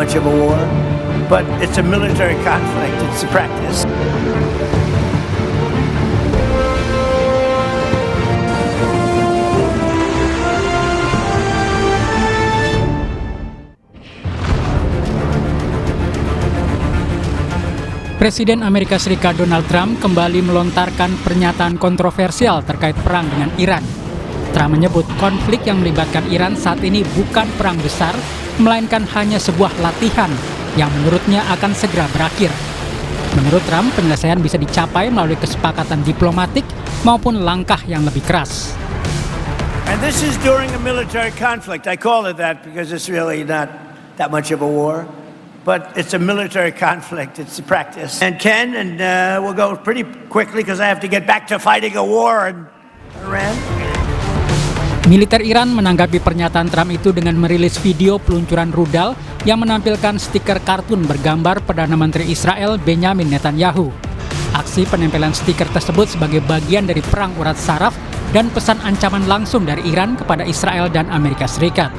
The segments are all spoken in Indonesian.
much of a war, but it's a military conflict. It's a practice. Presiden Amerika Serikat Donald Trump kembali melontarkan pernyataan kontroversial terkait perang dengan Iran. Trump menyebut konflik yang melibatkan Iran saat ini bukan perang besar, melainkan hanya sebuah latihan yang menurutnya akan segera berakhir. Menurut Trump, penyelesaian bisa dicapai melalui kesepakatan diplomatik maupun langkah yang lebih keras. And this is during a military conflict. I call it that because it's really not that much of a war. But it's a military conflict. It's a practice. And Ken, we'll go pretty quickly because I have to get back to fighting a war in Iran. Militer Iran menanggapi pernyataan Trump itu dengan merilis video peluncuran rudal yang menampilkan stiker kartun bergambar Perdana Menteri Israel Benjamin Netanyahu. Aksi penempelan stiker tersebut sebagai bagian dari perang urat saraf dan pesan ancaman langsung dari Iran kepada Israel dan Amerika Serikat.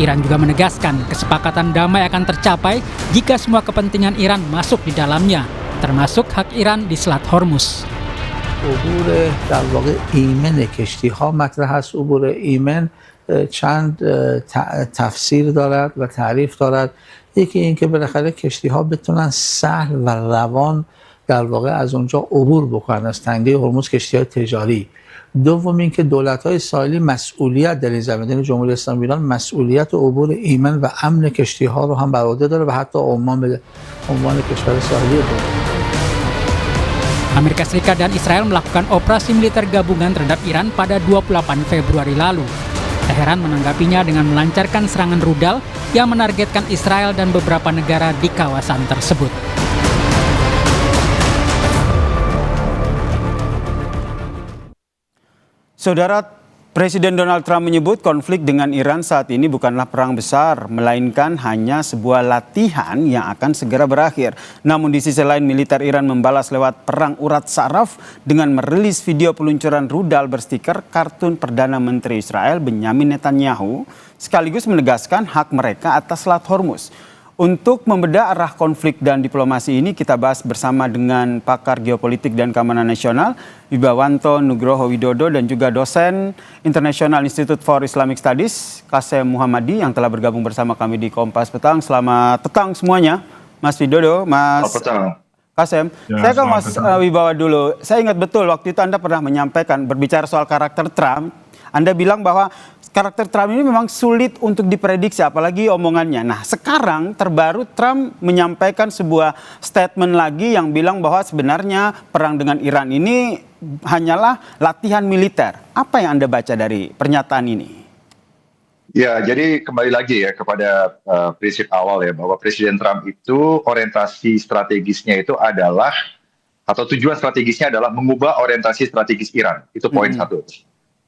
Iran juga menegaskan kesepakatan damai akan tercapai jika semua kepentingan Iran masuk di dalamnya, termasuk hak Iran di Selat Hormuz. عبور در واقع ایمن کشتی‌ها مطرح است. عبور ایمن چند تفسیر دارد و تعریف دارد. یکی اینکه بالاخره کشتی‌ها بتونن سهل و روان در واقع از اونجا عبور بکنن از تنگه هرمز، کشتی‌های تجاری. دوم اینکه دولت‌های ساحلی مسئولیت در این زمینه، جمهوری اسلامی ایران مسئولیت عبور ایمن و امن کشتی‌ها رو هم بر عهده داره و حتی عمان به عنوان کشور ساحلی داره. Amerika Serikat dan Israel melakukan operasi militer gabungan terhadap Iran pada 28 Februari lalu. Teheran menanggapinya dengan melancarkan serangan rudal yang menargetkan Israel dan beberapa negara di kawasan tersebut. Saudara, Presiden Donald Trump menyebut konflik dengan Iran saat ini bukanlah perang besar, melainkan hanya sebuah latihan yang akan segera berakhir. Namun di sisi lain, militer Iran membalas lewat perang urat saraf dengan merilis video peluncuran rudal berstiker kartun Perdana Menteri Israel Benjamin Netanyahu, sekaligus menegaskan hak mereka atas Selat Hormuz. Untuk membedah arah konflik dan diplomasi ini, kita bahas bersama dengan pakar geopolitik dan keamanan nasional, Wibawanto Nugroho Widodo, dan juga dosen International Institute for Islamic Studies, Kasem Muhammadi, yang telah bergabung bersama kami di Kompas Petang. Selamat petang semuanya, Mas Widodo, Mas Kasem. Saya ke Mas Wibawa dulu. Saya ingat betul waktu itu Anda pernah menyampaikan, berbicara soal karakter Trump, Anda bilang bahwa karakter Trump ini memang sulit untuk diprediksi, apalagi omongannya. Nah, sekarang terbaru Trump menyampaikan sebuah statement lagi yang bilang bahwa sebenarnya perang dengan Iran ini hanyalah latihan militer. Apa yang Anda baca dari pernyataan ini? Ya, jadi kembali lagi ya kepada prinsip awal ya, bahwa Presiden Trump itu orientasi strategisnya itu adalah, atau tujuan strategisnya adalah mengubah orientasi strategis Iran. Itu poin satu.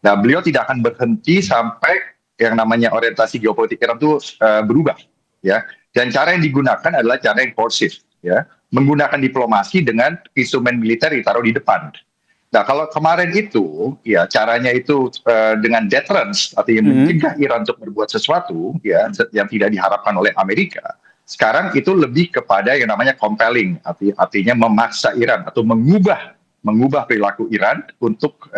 Nah, beliau tidak akan berhenti sampai yang namanya orientasi geopolitik Iran itu berubah, ya. Dan cara yang digunakan adalah cara yang coercive, ya, menggunakan diplomasi dengan instrumen militer ditaruh di depan. Nah, kalau kemarin itu, ya, caranya itu dengan deterrence, artinya mencegah Iran untuk berbuat sesuatu, ya, yang tidak diharapkan oleh Amerika. Sekarang itu lebih kepada yang namanya compelling, artinya memaksa Iran atau mengubah perilaku Iran untuk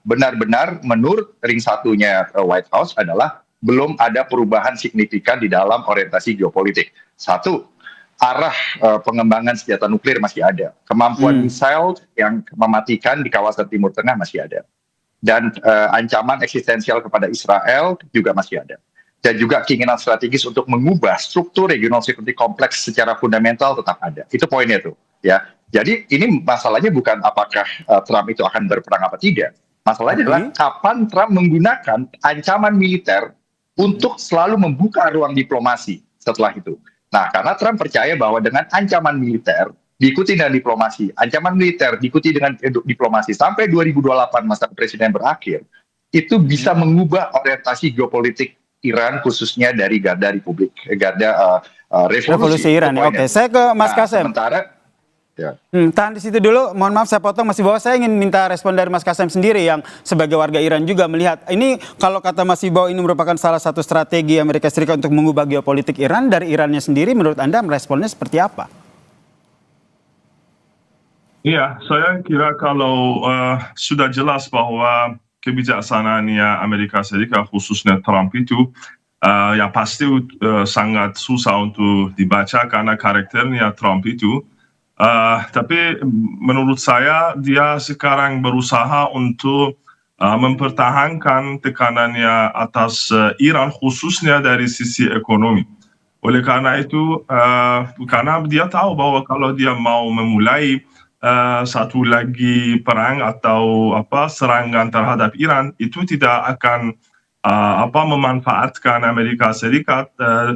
benar-benar menurut ring satunya White House adalah belum ada perubahan signifikan di dalam orientasi geopolitik. Satu, arah pengembangan senjata nuklir masih ada. Kemampuan misil yang mematikan di kawasan Timur Tengah masih ada. Dan ancaman eksistensial kepada Israel juga masih ada. Dan juga keinginan strategis untuk mengubah struktur regional security kompleks secara fundamental tetap ada. Itu poinnya tuh, ya. Jadi ini masalahnya bukan apakah Trump itu akan berperang apa tidak. Masalahnya adalah kapan Trump menggunakan ancaman militer untuk selalu membuka ruang diplomasi setelah itu. Nah, karena Trump percaya bahwa dengan ancaman militer diikuti dengan diplomasi, ancaman militer diikuti dengan diplomasi sampai 2028 masa presiden berakhir, itu bisa mengubah orientasi geopolitik Iran khususnya dari Garda Republik, Garda Revolusi Iran. Oke, saya ke Mas Kasem. Ya. Tahan di situ dulu, mohon maaf saya potong Mas Ibaw. Saya ingin minta respon dari Mas Kasem sendiri yang sebagai warga Iran juga melihat ini, kalau kata Mas Ibaw ini merupakan salah satu strategi Amerika Serikat untuk mengubah geopolitik Iran. Dari Irannya sendiri menurut Anda responnya seperti apa? Iya, saya kira kalau sudah jelas bahwa kebijaksanaannya Amerika Serikat khususnya Trump itu ya pasti sangat susah untuk dibaca karena karakternya Trump itu. Tapi menurut saya dia sekarang berusaha untuk mempertahankan tekanannya atas Iran khususnya dari sisi ekonomi. Oleh karena itu, karena dia tahu bahwa kalau dia mau memulai satu lagi perang atau serangan terhadap Iran itu tidak akan memanfaatkan Amerika Serikat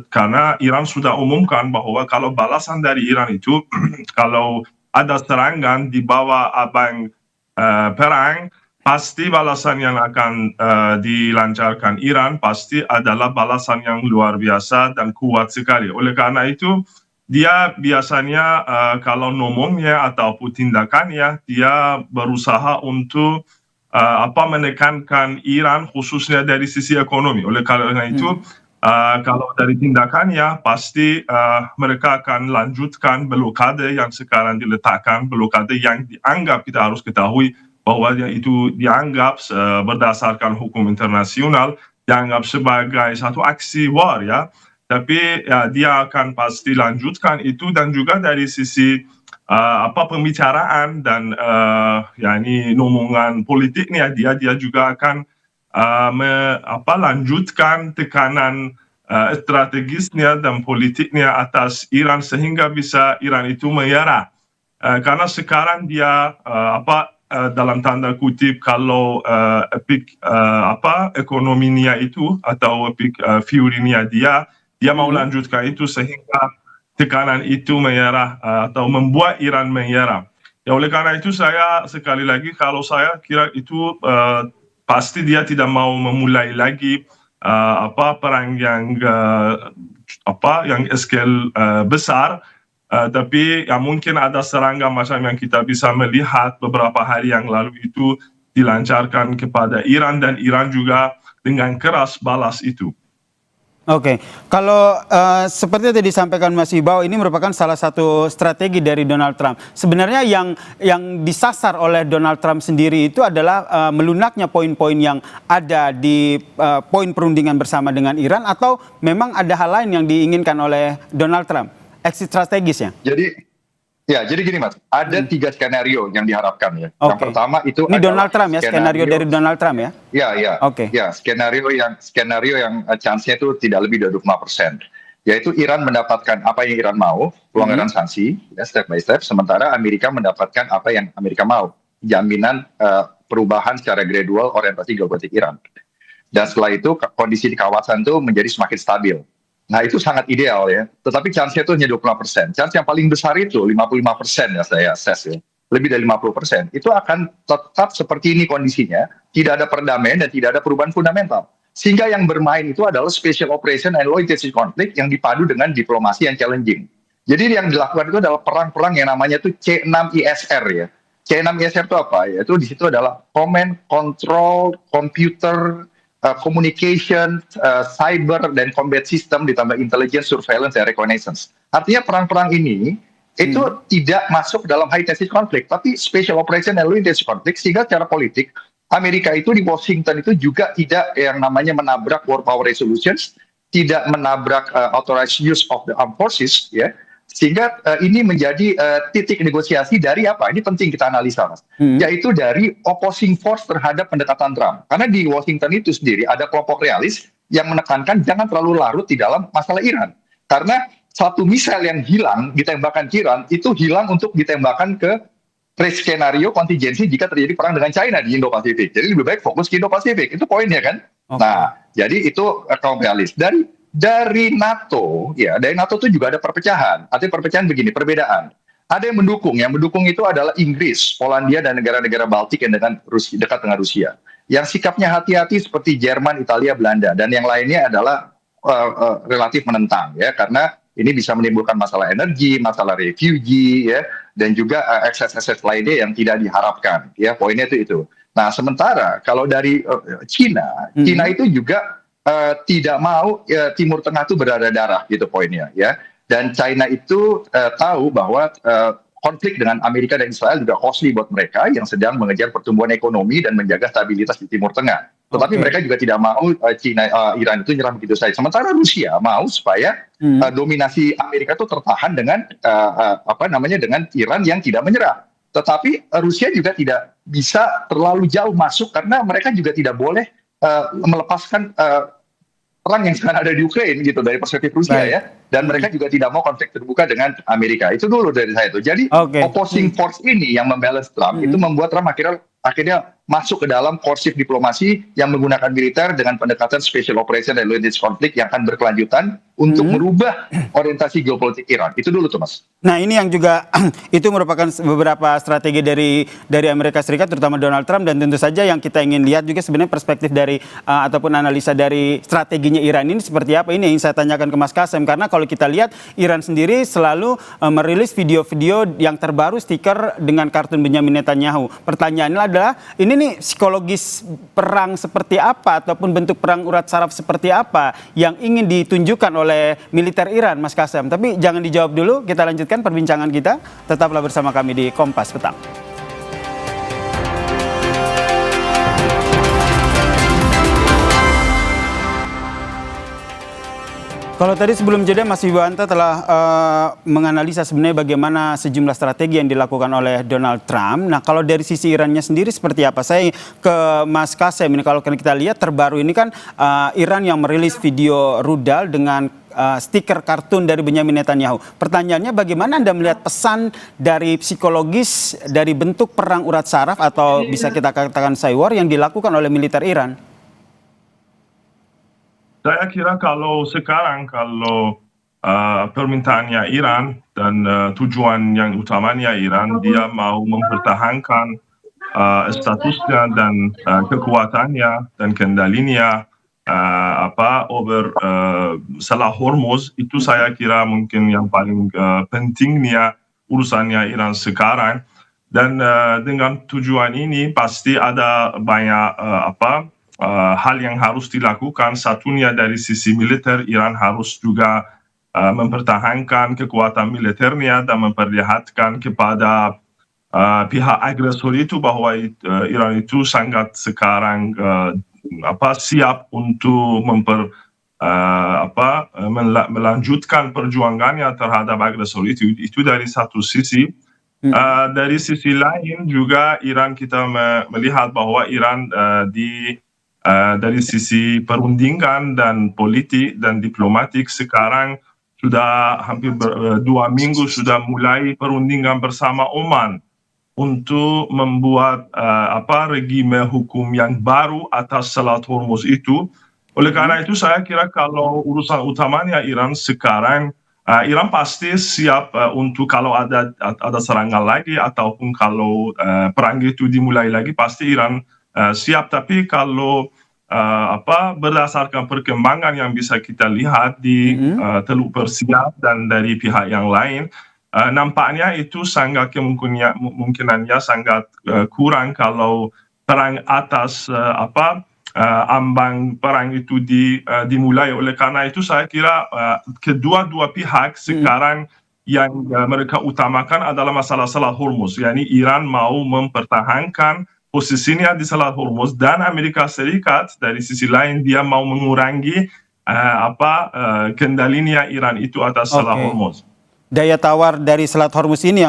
karena Iran sudah umumkan bahwa kalau balasan dari Iran itu kalau ada serangan di bawah abang perang, pasti balasan yang akan dilancarkan Iran pasti adalah balasan yang luar biasa dan kuat sekali. Oleh karena itu dia biasanya kalau ngomongnya ataupun tindakannya dia berusaha untuk menekankan Iran khususnya dari sisi ekonomi. Oleh karena itu kalau dari tindakannya pasti mereka akan lanjutkan blokade yang sekarang diletakkan, blokade yang dianggap, kita harus ketahui bahwa itu dianggap berdasarkan hukum internasional dianggap sebagai satu aksi war ya. Tapi ya, dia akan pasti lanjutkan itu, dan juga dari sisi pembicaraan dan yakni omongan politiknya dia juga akan lanjutkan tekanan strategisnya dan politiknya atas Iran sehingga bisa Iran itu menyerah. Karena sekarang dia dalam tanda kutip kalau ekonominya itu atau fury-nya dia mau lanjutkan itu sehingga tekanan itu menyerah atau membuat Iran menyerah. Ya, oleh karena itu saya sekali lagi kalau saya kira itu pasti dia tidak mau memulai lagi perang yang skala besar, tapi ya mungkin ada serangan macam yang kita bisa melihat beberapa hari yang lalu itu dilancarkan kepada Iran, dan Iran juga dengan keras balas itu. Oke, kalau seperti tadi disampaikan Mas Ibaw, ini merupakan salah satu strategi dari Donald Trump. Sebenarnya yang disasar oleh Donald Trump sendiri itu adalah melunaknya poin-poin yang ada di poin perundingan bersama dengan Iran, atau memang ada hal lain yang diinginkan oleh Donald Trump, exit strategisnya? Jadi gini Mas, ada 3 skenario yang diharapkan ya. Okay. Yang pertama itu ini Donald Trump ya, skenario dari Donald Trump ya? Iya. Oke. Ya, skenario yang chance-nya itu tidak lebih dari 25%. Yaitu Iran mendapatkan apa yang Iran mau, pelonggaran sanksi, ya, step by step. Sementara Amerika mendapatkan apa yang Amerika mau, jaminan perubahan secara gradual orientasi geopolitik Iran. Dan setelah itu kondisi di kawasan itu menjadi semakin stabil. Nah itu sangat ideal ya, tetapi chance-nya itu hanya 20%. Chance yang paling besar itu 55% ya saya assess ya. Lebih dari 50%. Itu akan tetap seperti ini kondisinya, tidak ada perdamaian dan tidak ada perubahan fundamental. Sehingga yang bermain itu adalah special operation and low intensity conflict yang dipadu dengan diplomasi yang challenging. Jadi yang dilakukan itu adalah perang-perang yang namanya itu C6ISR ya. C6ISR itu apa? Yaitu di situ adalah command, control, computer, communication, cyber, dan combat system ditambah intelligence, surveillance, dan reconnaissance. Artinya perang-perang ini itu tidak masuk dalam high intensity conflict, tapi special operation and low intensity conflict, sehingga secara politik Amerika itu di Washington itu juga tidak yang namanya menabrak war power resolutions, tidak menabrak authorized use of the armed forces, ya. Sehingga ini menjadi titik negosiasi dari apa? Ini penting kita analisa, Mas. Yaitu dari opposing force terhadap pendekatan Trump. Karena di Washington itu sendiri ada kelompok realis yang menekankan jangan terlalu larut di dalam masalah Iran. Karena satu misal yang hilang ditembakkan ke Iran, itu hilang untuk ditembakkan ke skenario kontingensi jika terjadi perang dengan China di Indo-Pasifik. Jadi lebih baik fokus ke Indo-Pasifik. Itu poinnya kan? Okay. Nah, jadi itu kaum realis. Dari NATO, ya dari NATO itu juga ada perpecahan. Artinya perpecahan begini, perbedaan. Ada yang mendukung itu adalah Inggris, Polandia, dan negara-negara Baltik yang dekat dengan Rusia. Yang sikapnya hati-hati seperti Jerman, Italia, Belanda, dan yang lainnya adalah relatif menentang, ya karena ini bisa menimbulkan masalah energi, masalah refugee, ya, dan juga akses-akses lainnya yang tidak diharapkan. Ya, poinnya itu. Nah, sementara kalau dari Cina itu juga tidak mau Timur Tengah itu berdarah-darah, gitu poinnya, ya. Dan China itu tahu bahwa konflik dengan Amerika dan Israel juga costly buat mereka yang sedang mengejar pertumbuhan ekonomi dan menjaga stabilitas di Timur Tengah. Tetapi mereka juga tidak mau Iran itu nyerah begitu saja. Sementara Rusia mau supaya dominasi Amerika itu tertahan dengan dengan Iran yang tidak menyerah. Tetapi Rusia juga tidak bisa terlalu jauh masuk karena mereka juga tidak boleh melepaskan perang yang sekarang ada di Ukraina gitu dari perspektif Rusia, ya, dan mereka juga tidak mau konflik terbuka dengan Amerika. Itu dulu dari saya itu. Jadi opposing force ini yang membalance Trump itu membuat Trump akhirnya masuk ke dalam korsif diplomasi yang menggunakan militer dengan pendekatan special operation dan logistik konflik yang akan berkelanjutan untuk merubah orientasi geopolitik Iran. Itu dulu tuh, Mas. Nah, ini yang juga itu merupakan beberapa strategi dari Amerika Serikat, terutama Donald Trump, dan tentu saja yang kita ingin lihat juga sebenarnya perspektif dari ataupun analisa dari strateginya Iran ini seperti apa. Ini yang saya tanyakan ke Mas Kasem, karena kalau kita lihat Iran sendiri selalu merilis video-video yang terbaru stiker dengan kartun Benyamin Netanyahu. Pertanyaannya adalah, ini nih psikologis perang seperti apa ataupun bentuk perang urat saraf seperti apa yang ingin ditunjukkan oleh militer Iran, Mas Kasem? Tapi jangan dijawab dulu, kita lanjutkan perbincangan kita. Tetaplah bersama kami di Kompas Petang. Kalau tadi sebelum jeda Mas Wibowanto telah menganalisa sebenarnya bagaimana sejumlah strategi yang dilakukan oleh Donald Trump. Nah, kalau dari sisi Irannya sendiri seperti apa? Saya ke Mas Kasem ini, kalau kita lihat terbaru ini kan Iran yang merilis video rudal dengan stiker kartun dari Benyamin Netanyahu. Pertanyaannya, bagaimana Anda melihat pesan dari psikologis dari bentuk perang urat saraf atau bisa kita katakan cywar yang dilakukan oleh militer Iran? Saya kira kalau permintaannya Iran dan tujuan yang utamanya Iran, dia mau mempertahankan statusnya dan kekuatannya dan kendalinya over Selat Hormuz, itu saya kira mungkin yang paling pentingnya urusannya Iran sekarang. Dan dengan tujuan ini pasti ada banyak hal yang harus dilakukan. Satunya dari sisi militer, Iran harus juga mempertahankan kekuatan militernya dan memperlihatkan kepada pihak agresor itu bahwa Iran itu sangat sekarang siap untuk melanjutkan perjuangannya terhadap agresor itu. Itu dari satu sisi. Dari sisi lain juga Iran, kita melihat bahwa Iran dari sisi perundingan dan politik dan diplomatik sekarang sudah hampir 2 minggu sudah mulai perundingan bersama Oman untuk membuat regime hukum yang baru atas Selat Hormuz itu. Oleh karena itu saya kira kalau urusan utamanya Iran sekarang, Iran pasti siap untuk kalau ada serangan lagi ataupun kalau perang itu dimulai lagi, pasti Iran siap. Tapi kalau berdasarkan perkembangan yang bisa kita lihat di Teluk Persia dan dari pihak yang lain, nampaknya itu sangat kemungkinannya sangat kurang kalau perang atas ambang perang itu dimulai. Oleh karena itu saya kira kedua-dua pihak sekarang yang mereka utamakan adalah masalah Selat Hormuz. Yani Iran mau mempertahankan posisinya di Selat Hormuz, dan Amerika Serikat dari sisi lain dia mau mengurangi kendalinya Iran itu atas Selat Hormuz. Daya tawar dari Selat Hormuz ini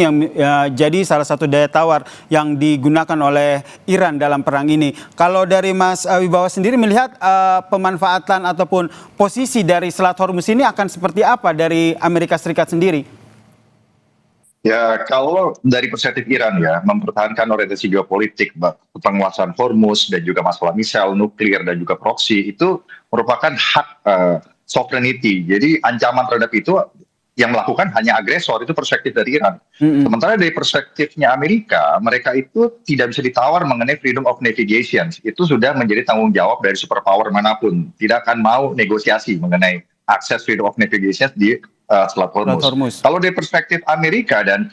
yang jadi salah satu daya tawar yang digunakan oleh Iran dalam perang ini. Kalau dari Mas Wibawa sendiri melihat pemanfaatan ataupun posisi dari Selat Hormuz ini akan seperti apa dari Amerika Serikat sendiri? Ya, kalau dari perspektif Iran ya, mempertahankan orientasi geopolitik, penguasaan Hormuz dan juga masalah misal, nuklir dan juga proksi, itu merupakan hak sovereignty. Jadi ancaman terhadap itu yang melakukan hanya agresor, itu perspektif dari Iran. Sementara dari perspektifnya Amerika, mereka itu tidak bisa ditawar mengenai freedom of navigation. Itu sudah menjadi tanggung jawab dari superpower manapun. Tidak akan mau negosiasi mengenai akses freedom of navigation di Selat Hormuz. Hormuz. Kalau dari perspektif Amerika dan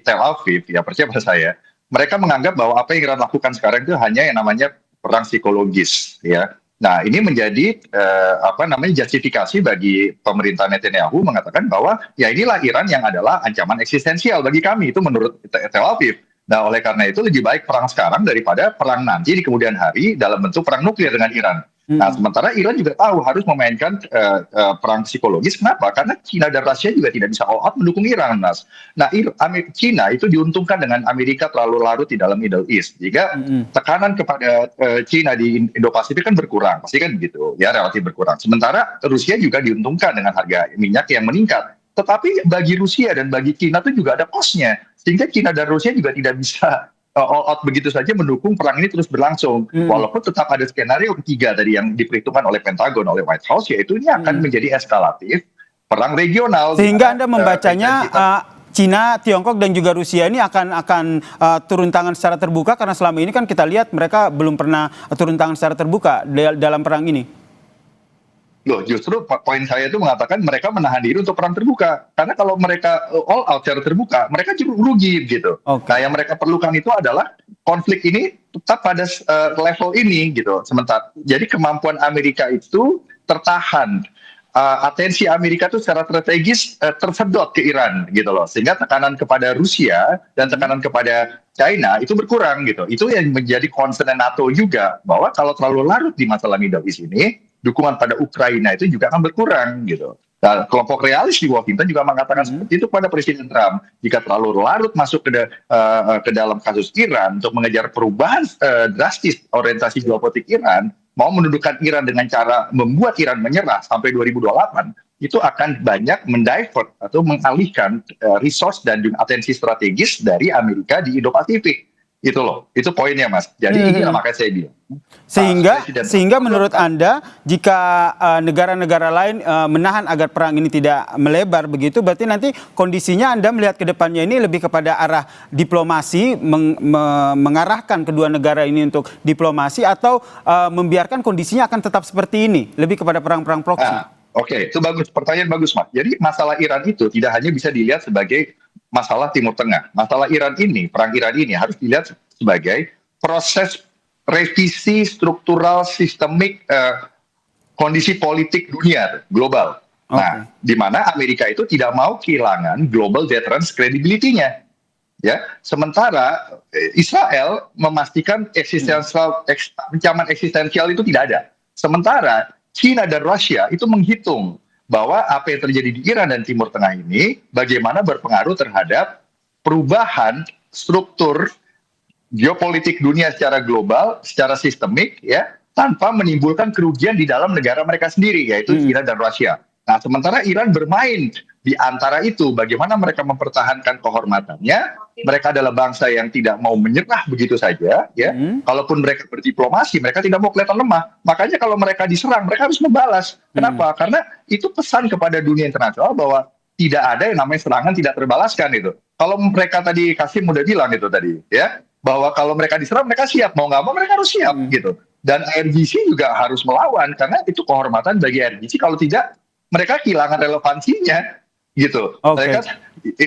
Tel Aviv, ya percaya pada saya, mereka menganggap bahwa apa yang Iran lakukan sekarang itu hanya yang namanya perang psikologis, ya. Nah, ini menjadi justifikasi bagi pemerintah Netanyahu mengatakan bahwa ya inilah Iran yang adalah ancaman eksistensial bagi kami, itu menurut Tel Aviv. Nah, oleh karena itu lebih baik perang sekarang daripada perang nanti di kemudian hari dalam bentuk perang nuklir dengan Iran. Nah, sementara Iran juga tahu harus memainkan perang psikologis. Kenapa? Karena China dan Rusia juga tidak bisa all out mendukung Iran, Mas. Nah, China itu diuntungkan dengan Amerika terlalu larut di dalam Middle East. Jika tekanan kepada China di Indo-Pasifik kan berkurang, pasti kan begitu, ya, relatif berkurang. Sementara Rusia juga diuntungkan dengan harga minyak yang meningkat. Tetapi bagi Rusia dan bagi China itu juga ada cost-nya. Sehingga China dan Rusia juga tidak bisa all out begitu saja mendukung perang ini terus berlangsung. Walaupun tetap ada skenario ketiga tadi yang diperhitungkan oleh Pentagon, oleh White House, yaitu ini akan menjadi eskalatif perang regional. Sehingga Anda membacanya Cina, Tiongkok dan juga Rusia ini akan turun tangan secara terbuka, karena selama ini kan kita lihat mereka belum pernah turun tangan secara terbuka dalam perang ini. Loh, justru poin saya itu mengatakan mereka menahan diri untuk perang terbuka. Karena kalau mereka all out secara terbuka, mereka justru rugi gitu. Okay. Nah, yang mereka perlukan itu adalah konflik ini tetap pada level ini gitu. Sementara jadi kemampuan Amerika itu tertahan. Atensi Amerika itu secara strategis tersedot ke Iran gitu loh. Sehingga tekanan kepada Rusia dan tekanan kepada China itu berkurang gitu. Itu yang menjadi concern NATO juga, bahwa kalau terlalu larut di masalah Middle East ini, dukungan pada Ukraina itu juga akan berkurang gitu. Nah, kelompok realis di Washington juga mengatakan seperti itu kepada Presiden Trump. Jika terlalu larut masuk ke dalam kasus Iran untuk mengejar perubahan drastis orientasi geopolitik Iran, mau menundukkan Iran dengan cara membuat Iran menyerah sampai 2028, itu akan banyak mendivert atau mengalihkan resource dan atensi strategis dari Amerika di Indo-Pasifik. Itu loh, itu poinnya, Mas. Jadi ini makanya saya bilang. Sehingga menurut Anda, jika negara-negara lain menahan agar perang ini tidak melebar begitu, berarti nanti kondisinya Anda melihat ke depannya ini lebih kepada arah diplomasi, mengarahkan kedua negara ini untuk diplomasi, atau membiarkan kondisinya akan tetap seperti ini, lebih kepada perang-perang proksi? Oke, itu bagus. Pertanyaan bagus, Mas. Jadi masalah Iran itu tidak hanya bisa dilihat sebagai masalah Timur Tengah. Masalah Iran ini, perang Iran ini harus dilihat sebagai proses revisi struktural sistemik kondisi politik dunia global. Okay. Nah, di mana Amerika itu tidak mau kehilangan global deterrence credibility-nya. Ya, sementara Israel memastikan ancaman eksistensial itu tidak ada. Sementara China dan Rusia itu menghitung bahwa apa yang terjadi di Iran dan Timur Tengah ini bagaimana berpengaruh terhadap perubahan struktur geopolitik dunia secara global, secara sistemik, ya, tanpa menimbulkan kerugian di dalam negara mereka sendiri, yaitu China dan Rusia. Nah, sementara Iran bermain di antara itu, bagaimana mereka mempertahankan kehormatannya. Mereka adalah bangsa yang tidak mau menyerah begitu saja, ya. Kalaupun mereka berdiplomasi, mereka tidak mau kelihatan lemah. Makanya kalau mereka diserang, mereka harus membalas. Kenapa? Karena itu pesan kepada dunia internasional bahwa tidak ada yang namanya serangan tidak terbalaskan itu. Kalau mereka tadi, Kasim udah bilang itu tadi, ya, bahwa kalau mereka diserang, mereka siap. Mau nggak mau, mereka harus siap, gitu. Dan IRGC juga harus melawan, karena itu kehormatan bagi IRGC. Kalau tidak, mereka kehilangan relevansinya, gitu. Okay. Mereka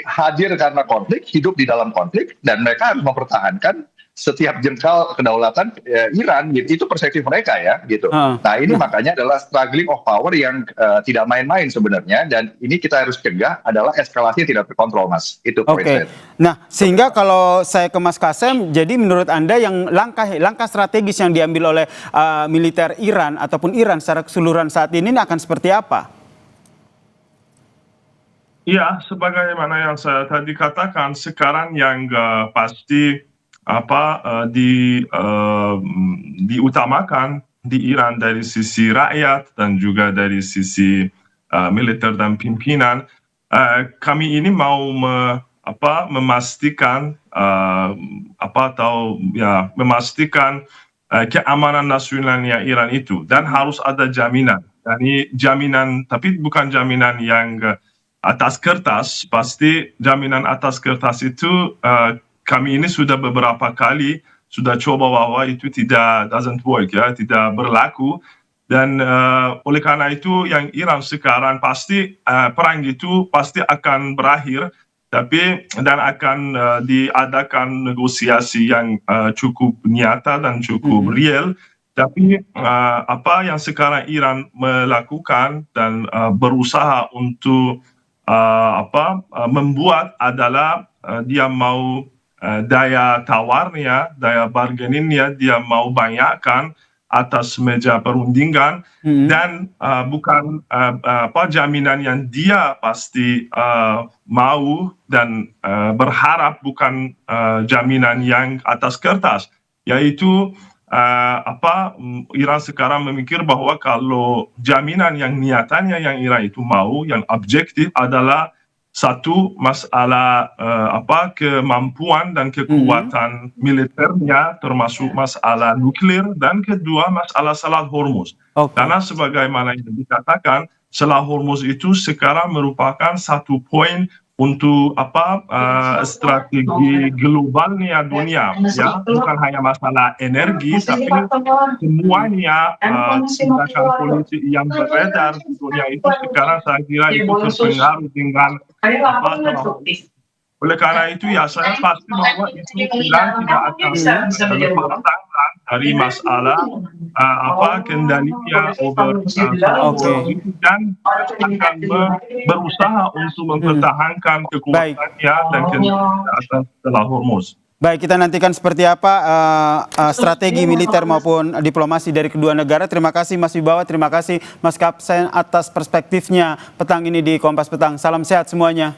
hadir karena konflik, hidup di dalam konflik, dan mereka harus mempertahankan setiap jengkal kedaulatan Iran, gitu. Itu perspektif mereka, ya, gitu. Nah, ini makanya adalah struggling of power yang tidak main-main sebenarnya, dan ini kita harus cegah adalah eskalasi tidak terkontrol, Mas. Itu poin saya. Nah, sehingga kalau saya ke Mas Kasem, jadi menurut Anda yang langkah strategis yang diambil oleh militer Iran ataupun Iran secara keseluruhan saat ini akan seperti apa? Ya, sebagaimana yang saya tadi katakan, sekarang yang pasti diutamakan di Iran dari sisi rakyat dan juga dari sisi militer dan pimpinan. Kami ini mau memastikan memastikan keamanan nasionalnya Iran itu, dan harus ada jaminan. Jadi jaminan, tapi bukan jaminan yang atas kertas. Pasti jaminan atas kertas itu kami ini sudah beberapa kali sudah coba bahwa itu doesn't work, ya, tidak berlaku. Dan oleh karena itu yang Iran sekarang pasti perang itu pasti akan berakhir, dan akan diadakan negosiasi yang cukup nyata dan cukup real. Tapi apa yang sekarang Iran melakukan dan berusaha untuk membuat adalah dia mau daya tawarnya, daya bargainingnya dia mau banyakkan atas meja perundingan, dan bukan jaminan yang dia pasti mau dan berharap, bukan jaminan yang atas kertas, yaitu Iran sekarang memikir bahwa kalau jaminan yang nyatanya yang Iran itu mau, yang objektif adalah satu, masalah kemampuan dan kekuatan militernya, termasuk masalah nuklir, dan kedua masalah Selat Hormuz. Karena sebagaimana yang dikatakan, Selat Hormuz itu sekarang merupakan satu poin untuk strategi globalnya dunia, ya, bukan hanya masalah energi, tapi semuanya tindakan politik yang beredar di dunia itu sekarang saya kira itu terpengaruh dengan oleh karena itu ya saya pasti bahwa itu Iran tidak akan lepas tangan dari masalah kendalinya over dan akan berusaha untuk mempertahankan kekuatannya dan kendalinya atas Selat Hormuz. Baik, kita nantikan seperti apa strategi militer maupun diplomasi dari kedua negara. Terima kasih Mas Wibawa, terima kasih Mas Kapsen atas perspektifnya petang ini di Kompas Petang. Salam sehat semuanya.